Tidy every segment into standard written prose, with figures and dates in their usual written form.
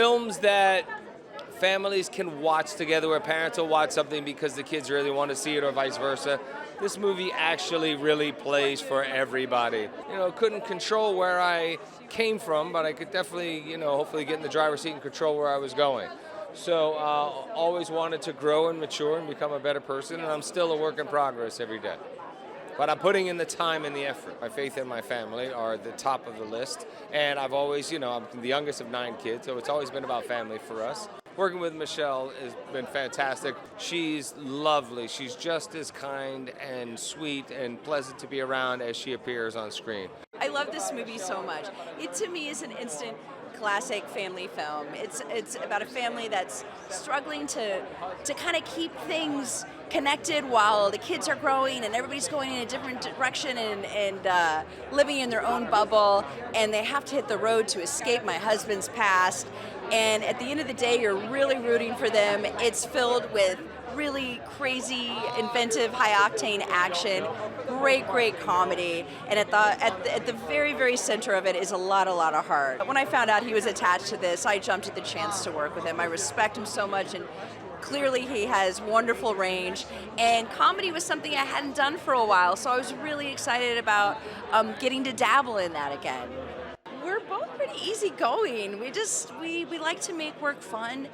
films that families can watch together, where parents will watch something because the kids really want to see it or vice versa. This movie actually really plays for everybody. Couldn't control where I came from, but I could definitely, hopefully get in the driver's seat and control where I was going. So always wanted to grow and mature and become a better person, and I'm still a work in progress every day. But I'm putting in the time and the effort. My faith and my family are the top of the list, and I've always, I'm the youngest of 9 kids, so it's always been about family for us. Working with Michelle has been fantastic. She's lovely. She's just as kind and sweet and pleasant to be around as she appears on screen. I love this movie so much. It, to me, is an instant classic family film. It's about a family that's struggling to kind of keep things connected while the kids are growing and everybody's going in a different direction and living in their own bubble, and they have to hit the road to escape my husband's past. And at the end of the day, you're really rooting for them. It's filled with really crazy, inventive, high-octane action, great comedy, and at the very, very center of it is a lot of heart. When I found out he was attached to this, I jumped at the chance to work with him. I respect him so much, and clearly he has wonderful range, and comedy was something I hadn't done for a while, so I was really excited about getting to dabble in that again. We're both pretty easygoing. We like to make work fun.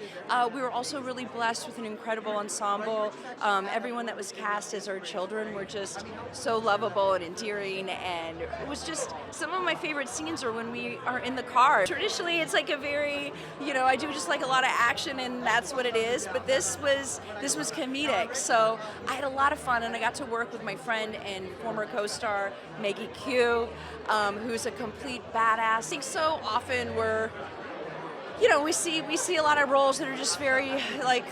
We were also really blessed with an incredible ensemble. Everyone that was cast as our children were just so lovable and endearing, and it was just, some of my favorite scenes are when we are in the car. Traditionally, it's like a very, I do just like a lot of action, and that's what it is, but this was comedic, so I had a lot of fun, and I got to work with my friend and former co-star Maggie Q, who's a complete badass. I think so often we see a lot of roles that are just very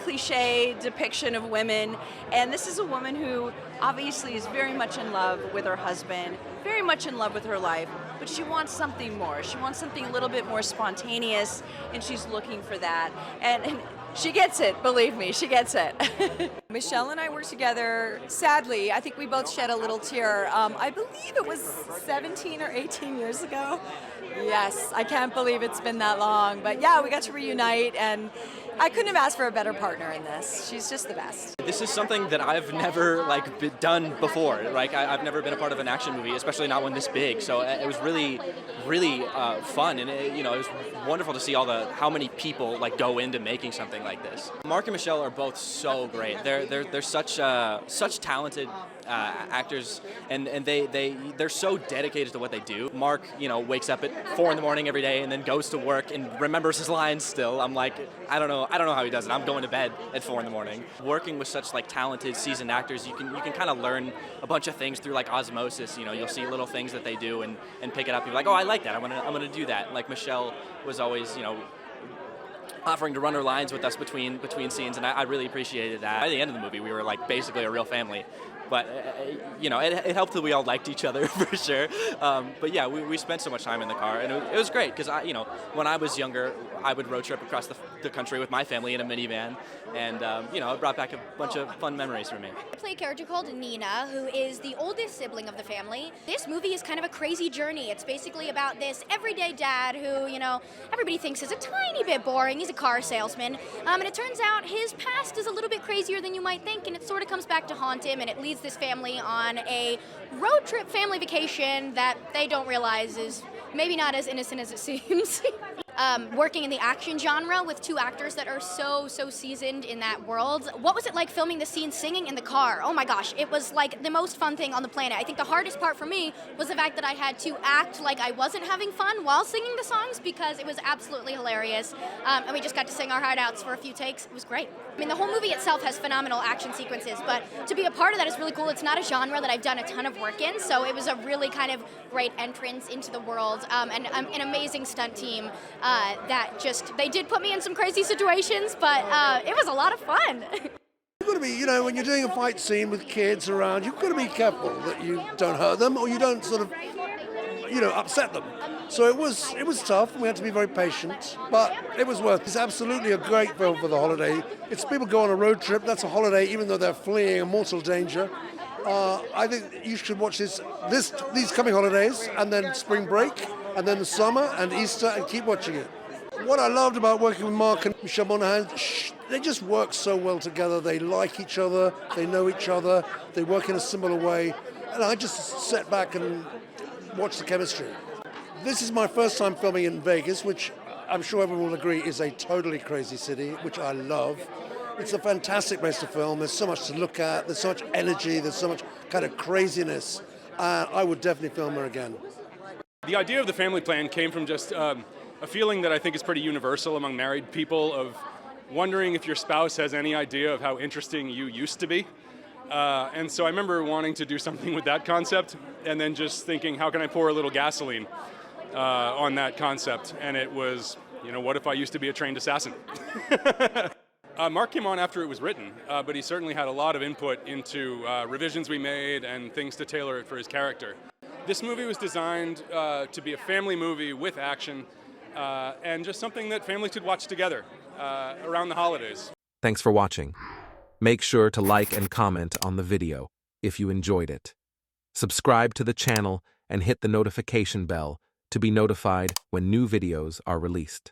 cliche depiction of women, and this is a woman who obviously is very much in love with her husband, very much in love with her life, but she wants something more. She wants something a little bit more spontaneous, and she's looking for that. And she gets it, believe me, she gets it. Michelle and I worked together, sadly, I think we both shed a little tear. I believe it was 17 or 18 years ago. Yes, I can't believe it's been that long. But yeah, we got to reunite, and I couldn't have asked for a better partner in this. She's just the best. This is something that I've never done before. I've never been a part of an action movie, especially not one this big. So it was really fun, and it was wonderful to see how many people go into making something like this. Mark and Michelle are both so great. They're such talented actors, and they're so dedicated to what they do. Mark, wakes up at 4 in the morning every day and then goes to work and remembers his lines still. I'm like, I don't know how he does it. I'm going to bed at 4 in the morning. Working with such talented, seasoned actors, you can kind of learn a bunch of things through osmosis. You'll see little things that they do and pick it up. You're like, oh, I like that. I'm gonna do that. Like Michelle was always, offering to run her lines with us between scenes, and I really appreciated that. By the end of the movie, we were basically a real family. But, it helped that we all liked each other for sure. But yeah, we spent so much time in the car, and it was great because when I was younger, I would road trip across the country with my family in a minivan, and it brought back a bunch of fun memories for me. I play a character called Nina, who is the oldest sibling of the family. This movie is kind of a crazy journey. It's basically about this everyday dad who, everybody thinks is a tiny bit boring. He's a car salesman, and it turns out his past is a little bit crazier than you might think, and it sort of comes back to haunt him, and it leads this family on a road trip family vacation that they don't realize is maybe not as innocent as it seems. Working in the action genre with 2 actors that are so seasoned in that world. What was it like filming the scene singing in the car? Oh my gosh, it was the most fun thing on the planet. I think the hardest part for me was the fact that I had to act like I wasn't having fun while singing the songs, because it was absolutely hilarious. And we just got to sing our heart outs for a few takes. It was great. I mean, the whole movie itself has phenomenal action sequences, but to be a part of that is really cool. It's not a genre that I've done a ton of work in, so it was a really kind of great entrance into the world, and an amazing stunt team they did put me in some crazy situations, but it was a lot of fun. You've got to be, when you're doing a fight scene with kids around, you've got to be careful that you don't hurt them or you don't sort of, upset them. So it was tough, and we had to be very patient, but it was worth it. It's absolutely a great film for the holiday. It's people go on a road trip, that's a holiday, even though they're fleeing a mortal danger. I think you should watch these coming holidays, and then spring break, and then the summer and Easter, and keep watching it. What I loved about working with Mark and Michelle Monaghan, they just work so well together. They like each other, they know each other, they work in a similar way. And I just sat back and watched the chemistry. This is my first time filming in Vegas, which I'm sure everyone will agree is a totally crazy city, which I love. It's a fantastic place to film. There's so much to look at. There's so much energy. There's so much kind of craziness. I would definitely film there again. The idea of the family plan came from just a feeling that I think is pretty universal among married people of wondering if your spouse has any idea of how interesting you used to be. And so I remember wanting to do something with that concept and then just thinking, how can I pour a little gasoline on that concept? And it was, what if I used to be a trained assassin? Mark came on after it was written, but he certainly had a lot of input into revisions we made and things to tailor it for his character. This movie was designed to be a family movie with action and just something that families could watch together around the holidays. Thanks for watching. Make sure to like and comment on the video if you enjoyed it. Subscribe to the channel and hit the notification bell to be notified when new videos are released.